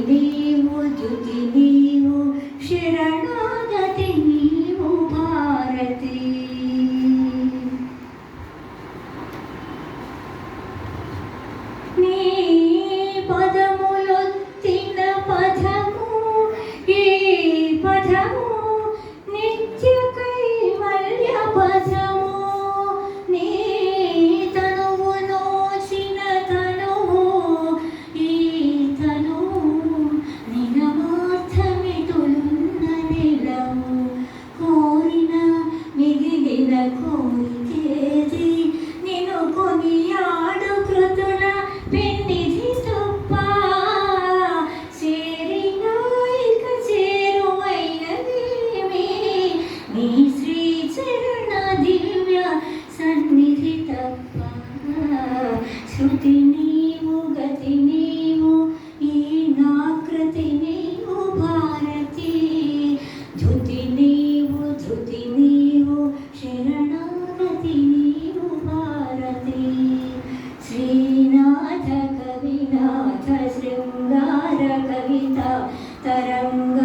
నీవు ధృతి నీవు శరణాగతి నీవు భారతి. నీ పదములొత్తిన పదము ఏ పదము నిత్య కైవల్య పదము. నీ తనువు నోచిన తనువు ఈ తనువు నినమార్థమే తొలున్న నిలవు. కోరిన మిగిలిన కోరికేది నిన్ను కొనియాడు కృతుల పెన్నిధి తప్ప. చేరిన ఇక చేరువైనదేమి నీ శ్రీ చరణ దివ్య సన్నిధి తప్ప. శృతి నీవు గతి నీవు ఈ నాకృతి నీవు భారతి. ధృతి నీవు ధృతి నీవు శరణాగతి నీవు భారతి. శ్రీనాథ కవినాథ శృంగార కవిత తరంగ